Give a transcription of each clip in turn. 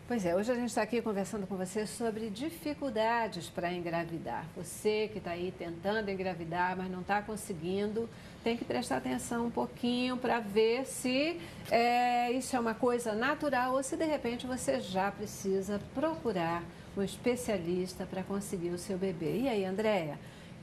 Pois é, hoje a gente está aqui conversando com você sobre dificuldades para engravidar. Você que está aí tentando engravidar, mas não está conseguindo, tem que prestar atenção um pouquinho para ver se isso é uma coisa natural ou se de repente você já precisa procurar um especialista para conseguir o seu bebê. E aí, Andréia,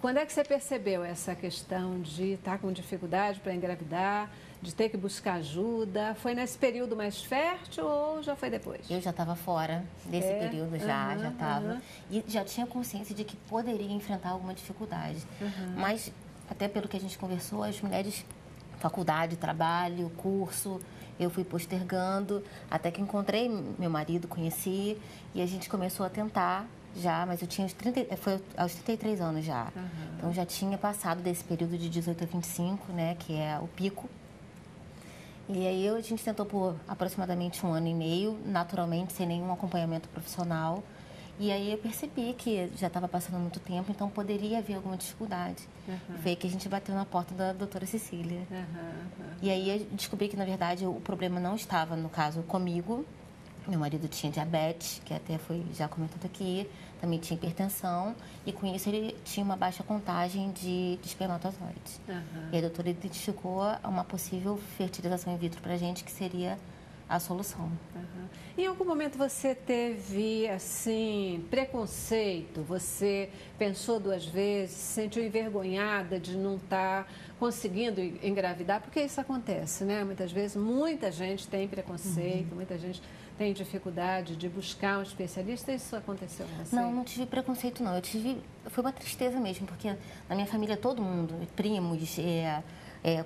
quando é que você percebeu essa questão de estar com dificuldade para engravidar, de ter que buscar ajuda? Foi nesse período mais fértil ou já foi depois? Eu já estava fora desse período, já estava. E já tinha consciência de que poderia enfrentar alguma dificuldade. Mas, até pelo que a gente conversou, as mulheres, faculdade, trabalho, curso, eu fui postergando, até que encontrei meu marido, conheci, e a gente começou a tentar. Já, mas eu tinha foi aos 33 anos já. Então, já tinha passado desse período de 18 a 25, né, que é o pico. E aí, a gente tentou por aproximadamente 1 ano e meio, naturalmente, sem nenhum acompanhamento profissional. E aí, eu percebi que já estava passando muito tempo, então poderia haver alguma dificuldade. Foi aí que a gente bateu na porta da doutora Cecília. E aí, eu descobri que, na verdade, o problema não estava, no caso, comigo. Meu marido tinha diabetes, que até foi já comentado aqui, também tinha hipertensão, e com isso ele tinha uma baixa contagem de espermatozoides. E a doutora identificou uma possível fertilização in vitro para a gente, que seria a solução. Em algum momento você teve, assim, preconceito? Você pensou 2 vezes, se sentiu envergonhada de não estar conseguindo engravidar? Porque isso acontece, né? Muitas vezes, muita gente tem preconceito, muita gente tem dificuldade de buscar um especialista. Isso aconteceu com você? Não, não tive preconceito, não. Foi uma tristeza mesmo, porque na minha família todo mundo, primos,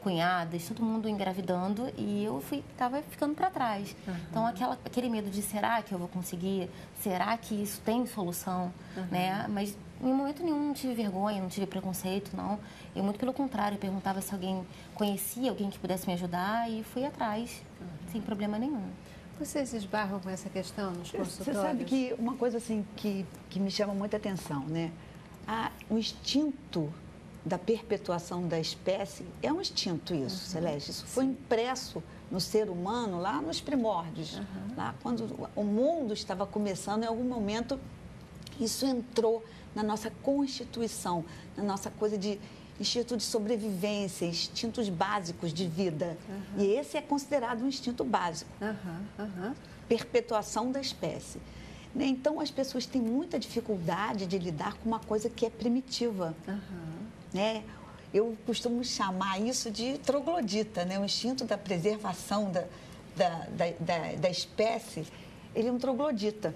cunhadas, todo mundo engravidando e eu estava ficando para trás. Então, aquele medo de será que eu vou conseguir? Será que isso tem solução? Né? Mas em momento nenhum não tive vergonha, não tive preconceito, não. Eu, muito pelo contrário, perguntava se alguém conhecia, alguém que pudesse me ajudar e fui atrás, sem problema nenhum. Vocês esbarram com essa questão nos consultórios? Você sabe que uma coisa assim que me chama muita atenção, né? O instinto da perpetuação da espécie é um instinto isso, Celeste. Isso foi impresso no ser humano lá nos primórdios. Lá quando o mundo estava começando, em algum momento, isso entrou na nossa constituição, na nossa coisa de instinto de sobrevivência, instintos básicos de vida. E esse é considerado um instinto básico. Perpetuação da espécie. Então, as pessoas têm muita dificuldade de lidar com uma coisa que é primitiva. Né? Eu costumo chamar isso de troglodita, né? O instinto da preservação da espécie, ele é um troglodita.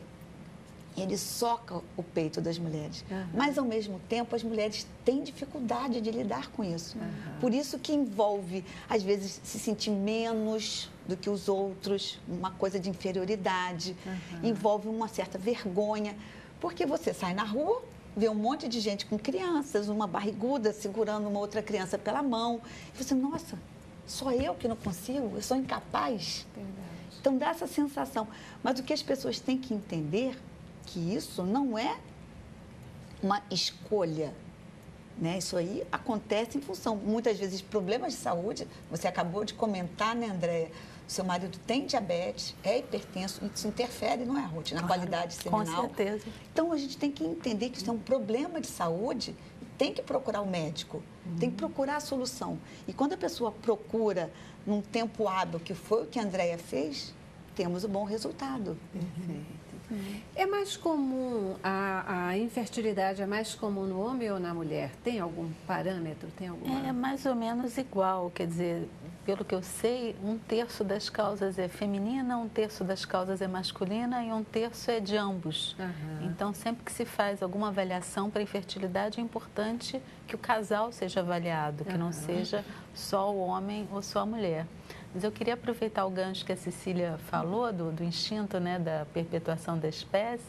Ele soca o peito das mulheres. Mas, ao mesmo tempo, as mulheres têm dificuldade de lidar com isso. Por isso que envolve, às vezes, se sentir menos do que os outros, uma coisa de inferioridade, envolve uma certa vergonha, porque você sai na rua, vê um monte de gente com crianças, uma barriguda segurando uma outra criança pela mão, e você, nossa, só eu que não consigo, eu sou incapaz. Então, dá essa sensação. Mas o que as pessoas têm que entender que isso não é uma escolha, né? Isso aí acontece em função, muitas vezes, de problemas de saúde. Você acabou de comentar, né, Andréia? O seu marido tem diabetes, é hipertenso, isso interfere, não é, Ruth, na qualidade seminal? Com certeza. Então, a gente tem que entender que isso é um problema de saúde e tem que procurar o médico, tem que procurar a solução. E quando a pessoa procura num tempo hábil, que foi o que a Andréia fez, temos um bom resultado. Perfeito. É mais comum, a infertilidade é mais comum no homem ou na mulher? Tem algum parâmetro? Tem alguma... É mais ou menos igual, quer dizer, pelo que eu sei, 1/3 das causas é feminina, 1/3 das causas é masculina e 1/3 é de ambos. Então, sempre que se faz alguma avaliação para infertilidade, é importante que o casal seja avaliado, que não seja só o homem ou só a mulher. Mas eu queria aproveitar o gancho que a Cecília falou, do instinto, né, da perpetuação da espécie,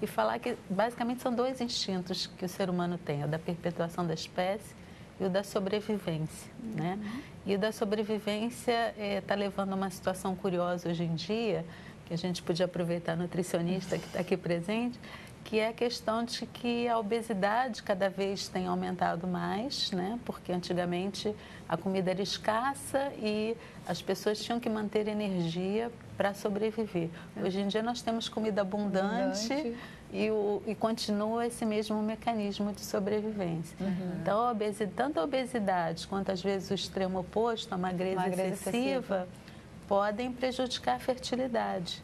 e falar que basicamente são 2 instintos que o ser humano tem, o da perpetuação da espécie e o da sobrevivência, né? E o da sobrevivência está levando a uma situação curiosa hoje em dia, que a gente podia aproveitar a nutricionista que está aqui presente, que é a questão de que a obesidade cada vez tem aumentado mais, né? Porque antigamente a comida era escassa e as pessoas tinham que manter energia para sobreviver. Hoje em dia nós temos comida abundante. E continua esse mesmo mecanismo de sobrevivência. Então, tanto a obesidade quanto, às vezes, o extremo oposto, a magreza excessiva, podem prejudicar a fertilidade.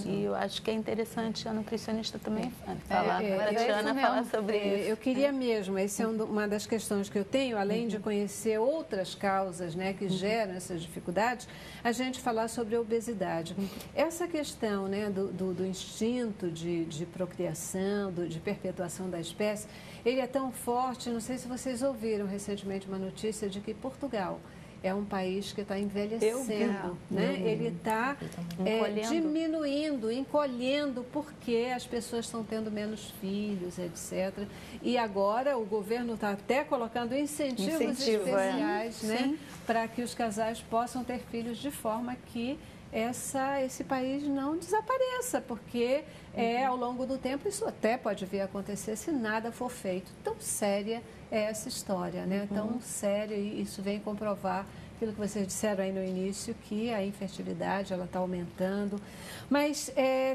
E eu acho que é interessante a nutricionista também falar, a Tatiana falar sobre isso. Eu queria mesmo, essa é uma das questões que eu tenho, além de conhecer outras causas, né, que geram essas dificuldades, a gente falar sobre a obesidade. Essa questão, né, do instinto de procriação, de perpetuação da espécie, ele é tão forte, não sei se vocês ouviram recentemente uma notícia de que Portugal é um país que está envelhecendo, né? Ele está diminuindo, encolhendo, porque as pessoas estão tendo menos filhos, etc. E agora o governo está até colocando incentivos especiais, né? Para que os casais possam ter filhos de forma que esse país não desapareça, porque ao longo do tempo isso até pode vir a acontecer se nada for feito. Tão séria é essa história, né? Tão séria, e isso vem comprovar aquilo que vocês disseram aí no início, que a infertilidade ela está aumentando. Mas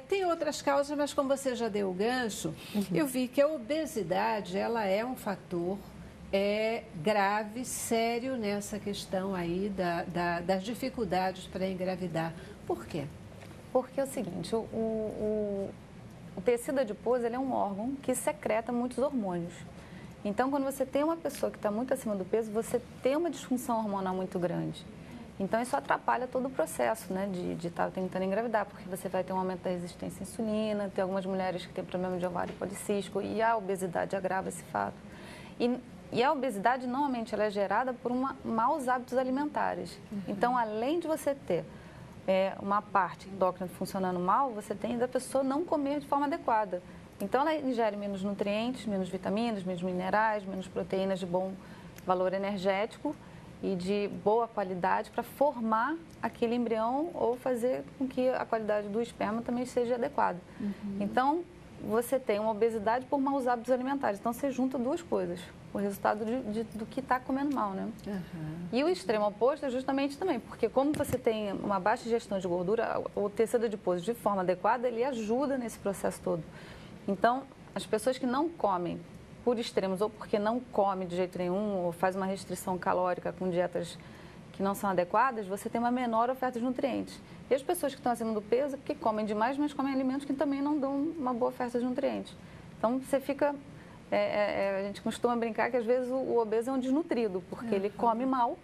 tem outras causas, mas como você já deu o gancho, eu vi que a obesidade ela é um fator grave, sério nessa questão aí das dificuldades para engravidar. Por quê? Porque é o seguinte, o tecido adiposo ele é um órgão que secreta muitos hormônios. Então, quando você tem uma pessoa que está muito acima do peso, você tem uma disfunção hormonal muito grande. Então, isso atrapalha todo o processo, né, de estar tentando engravidar, porque você vai ter um aumento da resistência à insulina, tem algumas mulheres que têm problema de ovário policístico e a obesidade agrava esse fato. E a obesidade, normalmente, ela é gerada por maus hábitos alimentares. Então, além de você ter uma parte endócrina funcionando mal, você tem da pessoa não comer de forma adequada. Então, ela ingere menos nutrientes, menos vitaminas, menos minerais, menos proteínas de bom valor energético e de boa qualidade para formar aquele embrião ou fazer com que a qualidade do esperma também seja adequada. Então, você tem uma obesidade por maus hábitos alimentares. Então, você junta duas coisas, o resultado do que está comendo mal, né? E o extremo oposto é justamente também, porque como você tem uma baixa ingestão de gordura, o tecido adiposo de forma adequada, ele ajuda nesse processo todo. Então, as pessoas que não comem por extremos ou porque não come de jeito nenhum ou faz uma restrição calórica com dietas que não são adequadas, você tem uma menor oferta de nutrientes. E as pessoas que estão acima do peso, que comem demais, mas comem alimentos que também não dão uma boa oferta de nutrientes. Então, você fica... a gente costuma brincar que, às vezes, o obeso é um desnutrido, porque ele come mal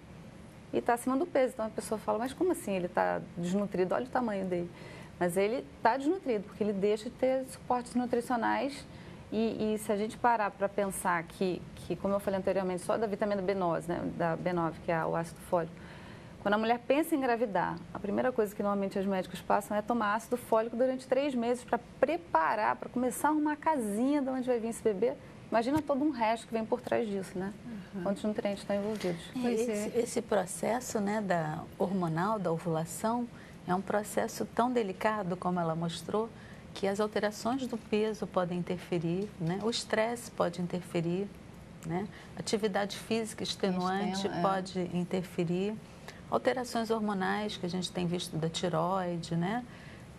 e está acima do peso. Então, a pessoa fala, mas como assim ele está desnutrido? Olha o tamanho dele. Mas ele está desnutrido, porque ele deixa de ter suportes nutricionais. E se a gente parar para pensar que, como eu falei anteriormente, só da vitamina B9, né, da B9, que é o ácido fólico, quando a mulher pensa em engravidar, a primeira coisa que normalmente os médicos passam é tomar ácido fólico durante 3 meses para preparar, para começar a arrumar a casinha de onde vai vir esse bebê. Imagina todo um resto que vem por trás disso, né? Quantos nutrientes estão envolvidos. Esse processo, né, hormonal, da ovulação, é um processo tão delicado, como ela mostrou, que as alterações do peso podem interferir, né? O estresse pode interferir, né? Atividade física extenuante pode interferir. Alterações hormonais que a gente tem visto da tireoide, né?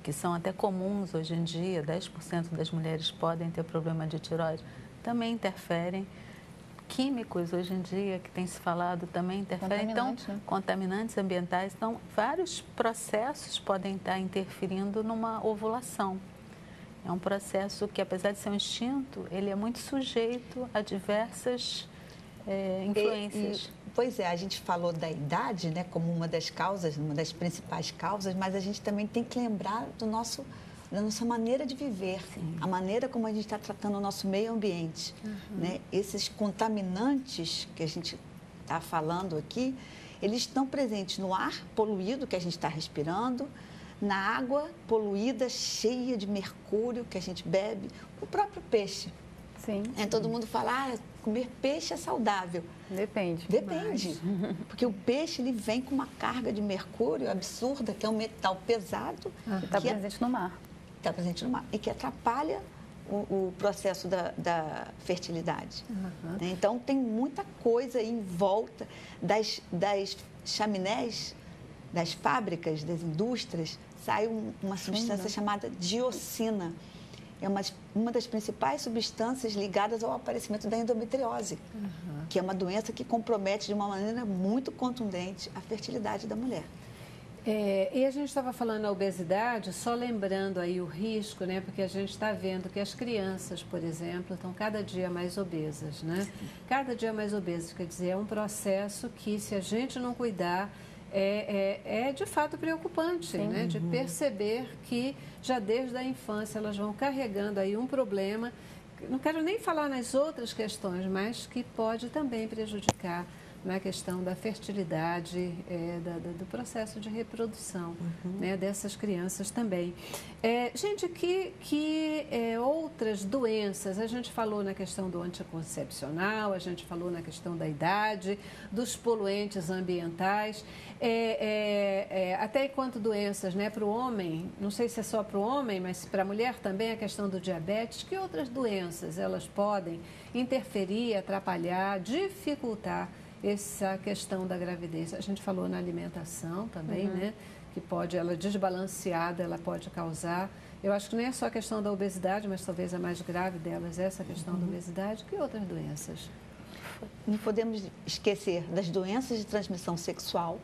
Que são até comuns hoje em dia, 10% das mulheres podem ter problema de tireoide, também interferem. Químicos, hoje em dia, que tem se falado, também interferem. Então, contaminantes ambientais. Então, vários processos podem estar interferindo numa ovulação. É um processo que, apesar de ser um instinto, ele é muito sujeito a diversas influências. Pois é, a gente falou da idade, né, como uma das causas, uma das principais causas, mas a gente também tem que lembrar da nossa maneira de viver, a maneira como a gente está tratando o nosso meio ambiente. Né? Esses contaminantes que a gente está falando aqui, eles estão presentes no ar poluído que a gente está respirando, na água poluída, cheia de mercúrio que a gente bebe, o próprio peixe. Sim. Todo mundo fala, comer peixe é saudável. Depende. Depende, porque o peixe ele vem com uma carga de mercúrio absurda, que é um metal pesado. Que está presente no mar. Está presente no mar e que atrapalha o processo da fertilidade. Né? Então, tem muita coisa em volta das chaminés, das fábricas, das indústrias, sai uma substância chamada diocina. É uma das principais substâncias ligadas ao aparecimento da endometriose, que é uma doença que compromete de uma maneira muito contundente a fertilidade da mulher. E a gente estava falando da obesidade, só lembrando aí o risco, né? Porque a gente está vendo que as crianças, por exemplo, estão cada dia mais obesas, né? Cada dia mais obesas, quer dizer, é um processo que, se a gente não cuidar, é de fato preocupante, né? De perceber que já desde a infância elas vão carregando aí um problema, não quero nem falar nas outras questões, mas que pode também prejudicar na questão da fertilidade, do processo de reprodução, né, dessas crianças também. Gente, que outras doenças, a gente falou na questão do anticoncepcional, a gente falou na questão da idade, dos poluentes ambientais, até enquanto doenças, né, para o homem, não sei se é só para o homem, mas para a mulher também a questão do diabetes, que outras doenças elas podem interferir, atrapalhar, dificultar essa questão da gravidez? A gente falou na alimentação também, né? Que pode, ela desbalanceada, ela pode causar. Eu acho que não é só a questão da obesidade, mas talvez a mais grave delas, essa questão da obesidade. Que outras doenças? Não podemos esquecer das doenças de transmissão sexual,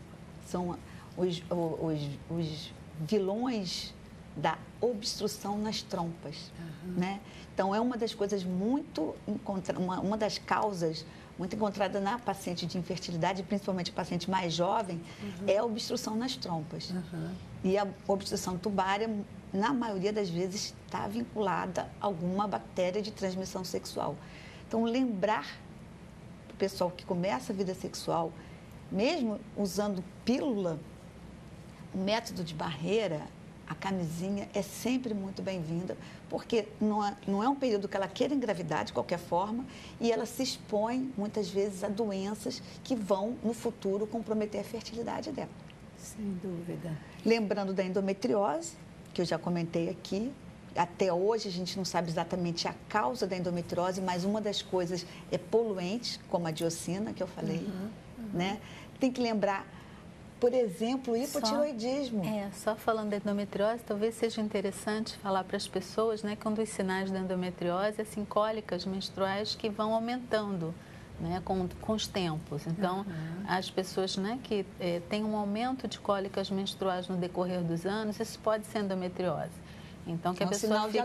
são os vilões da obstrução nas trompas, né? Então, é uma das coisas uma das causas muito encontrada na paciente de infertilidade, principalmente paciente mais jovem, é a obstrução nas trompas. E a obstrução tubária, na maioria das vezes, está vinculada a alguma bactéria de transmissão sexual. Então, lembrar para o pessoal que começa a vida sexual, mesmo usando pílula, o método de barreira, a camisinha é sempre muito bem-vinda, porque não é um período que ela queira engravidar de qualquer forma e ela se expõe, muitas vezes, a doenças que vão, no futuro, comprometer a fertilidade dela. Sem dúvida. Lembrando da endometriose, que eu já comentei aqui, até hoje a gente não sabe exatamente a causa da endometriose, mas uma das coisas é poluentes, como a diocina, que eu falei, né? Tem que lembrar, por exemplo, o hipotiroidismo. Só falando da endometriose, talvez seja interessante falar para as pessoas, né, que um dos sinais da endometriose é assim, cólicas menstruais que vão aumentando, né, com os tempos. Então, as pessoas, né, que têm um aumento de cólicas menstruais no decorrer dos anos, isso pode ser endometriose. Então, que a pessoa fique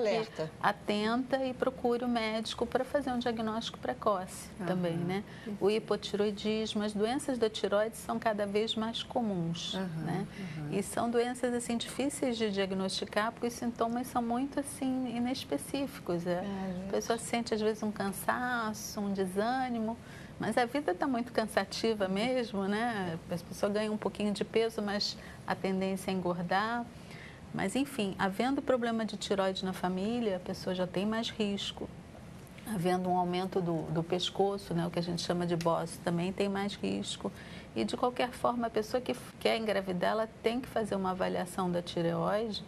atenta e procure o médico para fazer um diagnóstico precoce também, né? O hipotiroidismo, as doenças da tireoide são cada vez mais comuns, né? E são doenças, assim, difíceis de diagnosticar, porque os sintomas são muito, assim, inespecíficos. A pessoa sente, às vezes, um cansaço, um desânimo, mas a vida está muito cansativa mesmo, né? A pessoa ganha um pouquinho de peso, mas a tendência é engordar. Mas, enfim, havendo problema de tireoide na família, a pessoa já tem mais risco. Havendo um aumento do pescoço, né, o que a gente chama de bócio, também tem mais risco. E, de qualquer forma, a pessoa que quer engravidar, ela tem que fazer uma avaliação da tireoide,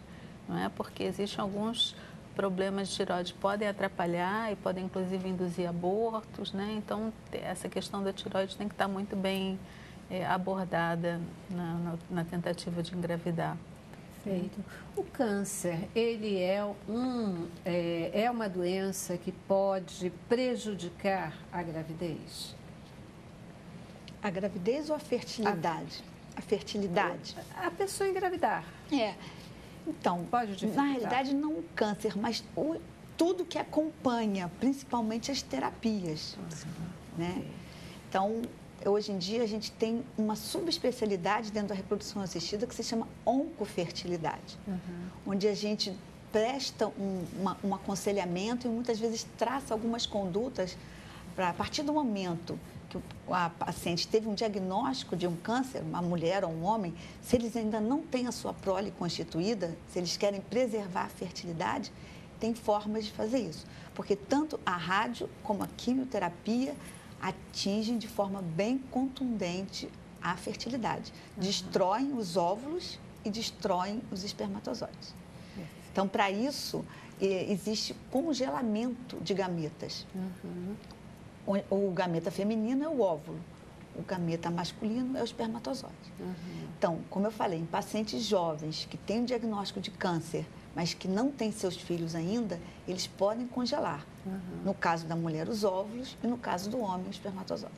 não é? Porque existem alguns problemas de tireoide que podem atrapalhar e podem, inclusive, induzir abortos, né? Então, essa questão da tireoide tem que estar muito bem abordada na tentativa de engravidar. Perfeito. O câncer, ele é uma doença que pode prejudicar a gravidez? A gravidez ou a fertilidade? A fertilidade. A pessoa engravidar. Então, pode dificultar. Na realidade, não o câncer, mas tudo que acompanha, principalmente as terapias, né? Então, hoje em dia, a gente tem uma subespecialidade dentro da reprodução assistida que se chama oncofertilidade, onde a gente presta um aconselhamento e muitas vezes traça algumas condutas para, a partir do momento que a paciente teve um diagnóstico de um câncer, uma mulher ou um homem, se eles ainda não têm a sua prole constituída, se eles querem preservar a fertilidade, tem formas de fazer isso. Porque tanto a rádio como a quimioterapia atingem de forma bem contundente a fertilidade. Destroem os óvulos e destroem os espermatozoides. Então, para isso, existe congelamento de gametas. O gameta feminino é o óvulo, o gameta masculino é o espermatozoide. Então, como eu falei, em pacientes jovens que têm um diagnóstico de câncer, mas que não têm seus filhos ainda, eles podem congelar. No caso da mulher, os óvulos, e no caso do homem, o espermatozoide.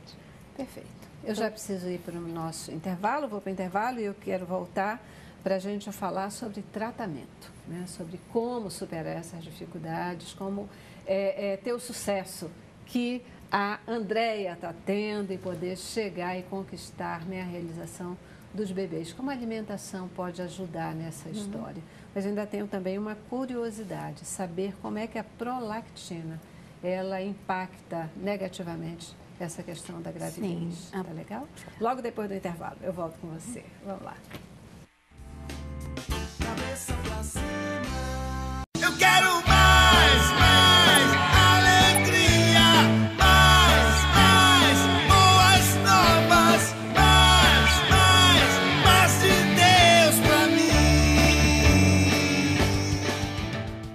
Perfeito. Eu já preciso ir para o nosso intervalo, vou para o intervalo e eu quero voltar para a gente falar sobre tratamento, né? Sobre como superar essas dificuldades, como ter o sucesso que a Andréia está tendo e poder chegar e conquistar, né, a realização dos bebês. Como a alimentação pode ajudar nessa história. Mas ainda tenho também uma curiosidade, saber como é que a prolactina, ela impacta negativamente essa questão da gravidez. Sim. Tá legal? Logo depois do intervalo, eu volto com você. Vamos lá.